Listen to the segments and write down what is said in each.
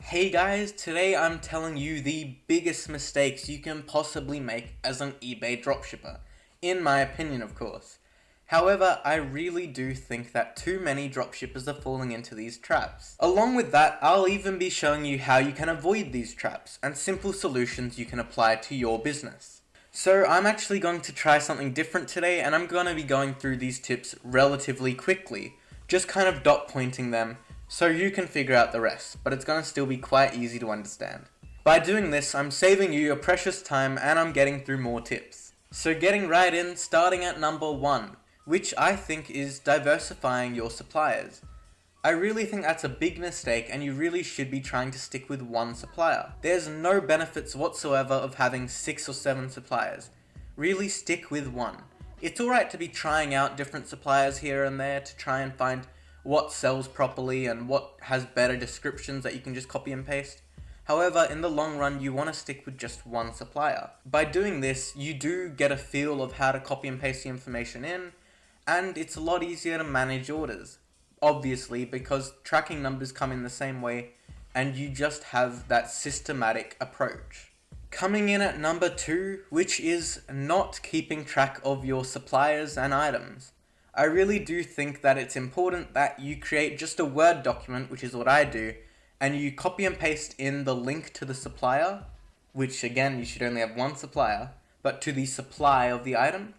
Hey guys, today I'm telling you the biggest mistakes you can possibly make as an eBay dropshipper. In my opinion, of course. However, I really do think that too many dropshippers are falling into these traps. Along with that, I'll even be showing you how you can avoid these traps and simple solutions you can apply to your business. So I'm actually going to try something different today, and I'm going to be going through these tips relatively quickly, just kind of dot pointing them so you can figure out the rest, but it's going to still be quite easy to understand. By doing this, I'm saving you your precious time and I'm getting through more tips. So getting right in, starting at number 1, which I think is diversifying your suppliers. I really think that's a big mistake and you really should be trying to stick with one supplier. There's no benefits whatsoever of having 6 or 7 suppliers. Really stick with one. It's alright to be trying out different suppliers here and there to try and find what sells properly and what has better descriptions that you can just copy and paste. However, in the long run, you want to stick with just one supplier. By doing this, you do get a feel of how to copy and paste the information in, and it's a lot easier to manage orders. Obviously, because tracking numbers come in the same way, and you just have that systematic approach. Coming in at number 2, which is not keeping track of your suppliers and items. I really do think that it's important that you create just a Word document, which is what I do, and you copy and paste in the link to the supplier, which again, you should only have one supplier, but to the supply of the item,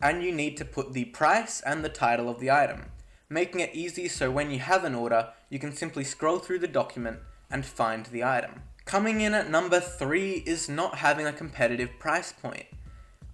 and you need to put the price and the title of the item, making it easy so when you have an order, you can simply scroll through the document and find the item. Coming in at number 3 is not having a competitive price point.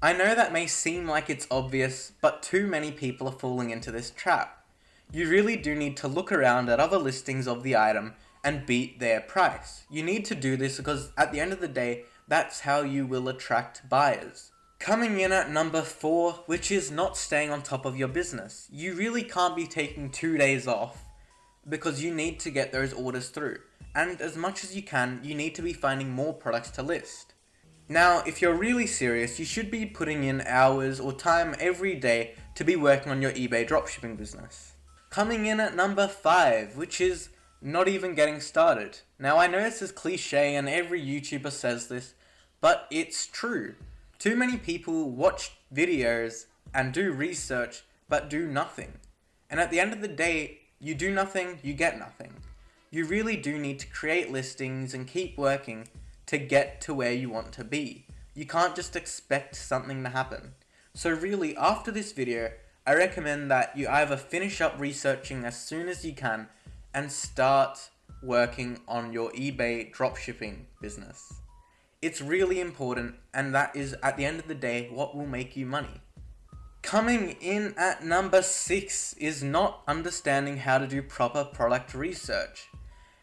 I know that may seem like it's obvious, but too many people are falling into this trap. You really do need to look around at other listings of the item and beat their price. You need to do this because at the end of the day, that's how you will attract buyers. Coming in at number 4, which is not staying on top of your business. You really can't be taking 2 days off because you need to get those orders through. And as much as you can, you need to be finding more products to list. Now, if you're really serious, you should be putting in hours or time every day to be working on your eBay dropshipping business. Coming in at number 5, which is not even getting started. Now, I know this is cliche and every YouTuber says this, but it's true. Too many people watch videos and do research, but do nothing. And at the end of the day, you do nothing, you get nothing. You really do need to create listings and keep working to get to where you want to be. You can't just expect something to happen. So really, after this video, I recommend that you either finish up researching as soon as you can and start working on your eBay dropshipping business. It's really important, and that is, at the end of the day, what will make you money. Coming in at number 6 is not understanding how to do proper product research.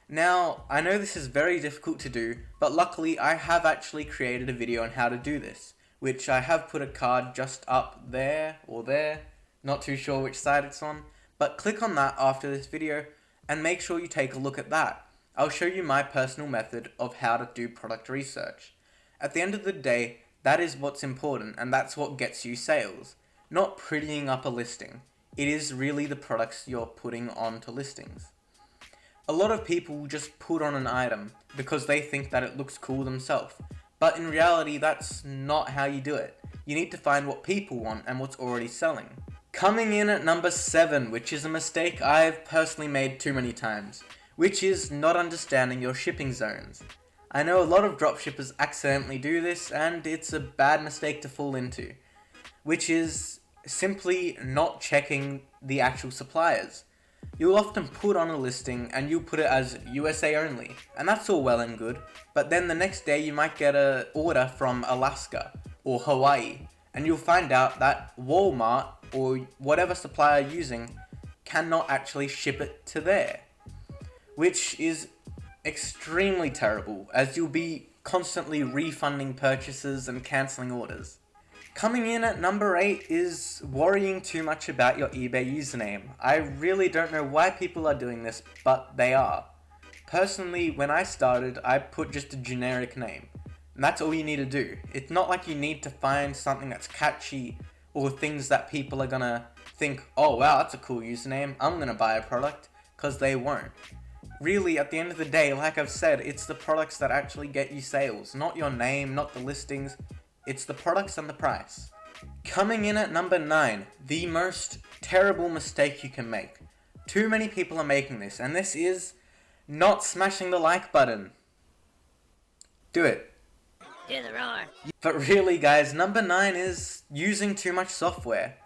Now, I know this is very difficult to do, but luckily I have actually created a video on how to do this, which I have put a card just up there or there, not too sure which side it's on, but click on that after this video and make sure you take a look at that. I'll show you my personal method of how to do product research. At the end of the day, that is what's important and that's what gets you sales, not prettying up a listing. It is really the products you're putting onto listings. A lot of people just put on an item because they think that it looks cool themselves. But in reality, that's not how you do it. You need to find what people want and what's already selling. Coming in at number 7, which is a mistake I've personally made too many times, which is not understanding your shipping zones. I know a lot of dropshippers accidentally do this and it's a bad mistake to fall into, which is simply not checking the actual suppliers. You'll often put on a listing and you'll put it as USA only, and that's all well and good, but then the next day you might get an order from Alaska or Hawaii, and you'll find out that Walmart or whatever supplier you're using cannot actually ship it to there, which is extremely terrible as you'll be constantly refunding purchases and cancelling orders. Coming in at number 8 is worrying too much about your eBay username. I really don't know why people are doing this, but they are. Personally, when I started, I put just a generic name. And that's all you need to do. It's not like you need to find something that's catchy or things that people are gonna think, oh wow, that's a cool username, I'm gonna buy a product, because they won't. really, at the end of the day, like I've said, it's the products that actually get you sales. Not your name, not the listings. It's the products and the price. Coming in at number 9, the most terrible mistake you can make. Too many people are making this, and this is not smashing the like button. Do it. Do the roar. But really, guys, number 9 is using too much software.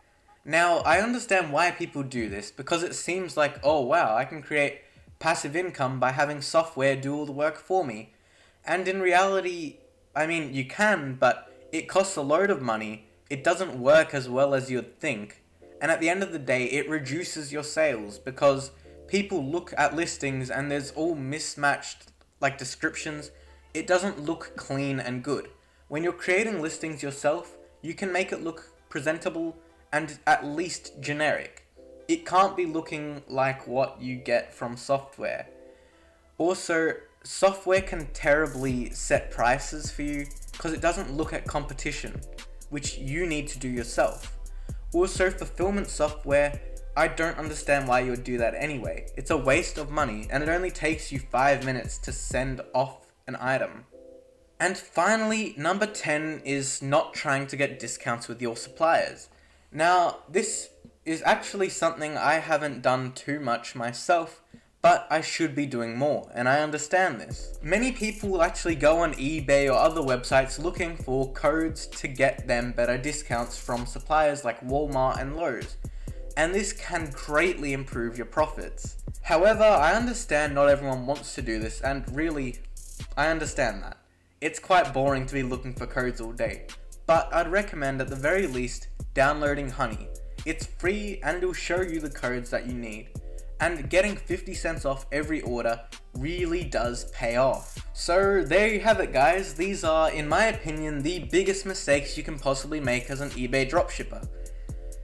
Now, I understand why people do this, because it seems like, oh wow, I can create passive income by having software do all the work for me. And in reality, I mean, you can, but it costs a load of money, it doesn't work as well as you'd think, and at the end of the day, it reduces your sales, because people look at listings and there's all mismatched, like, descriptions. It doesn't look clean and good. When you're creating listings yourself, you can make it look presentable and at least generic. It can't be looking like what you get from software. Also, software can terribly set prices for you because it doesn't look at competition, which you need to do yourself. Also, fulfillment software, I don't understand why you would do that anyway. It's a waste of money and it only takes you 5 minutes to send off an item. And finally, number 10 is not trying to get discounts with your suppliers. Now, this is actually something I haven't done too much myself, but I should be doing more, and I understand this. Many people will actually go on eBay or other websites looking for codes to get them better discounts from suppliers like Walmart and Lowe's, and this can greatly improve your profits. However, I understand not everyone wants to do this, and really, I understand that. It's quite boring to be looking for codes all day, but I'd recommend at the very least downloading Honey. It's free and it'll show you the codes that you need. And getting 50 cents off every order really does pay off. So there you have it, guys. These are, in my opinion, the biggest mistakes you can possibly make as an eBay dropshipper.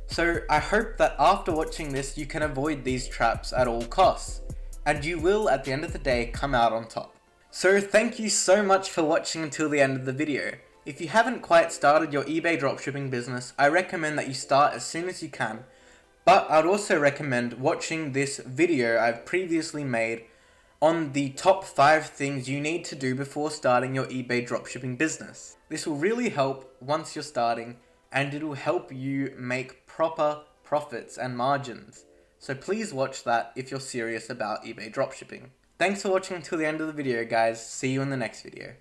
So I hope that after watching this you can avoid these traps at all costs, and you will at the end of the day come out on top. So thank you so much for watching until the end of the video. If you haven't quite started your eBay dropshipping business, I recommend that you start as soon as you can. But I'd also recommend watching this video I've previously made on the top 5 things you need to do before starting your eBay dropshipping business. This will really help once you're starting, and it will help you make proper profits and margins. So please watch that if you're serious about eBay dropshipping. Thanks for watching until the end of the video, guys. See you in the next video.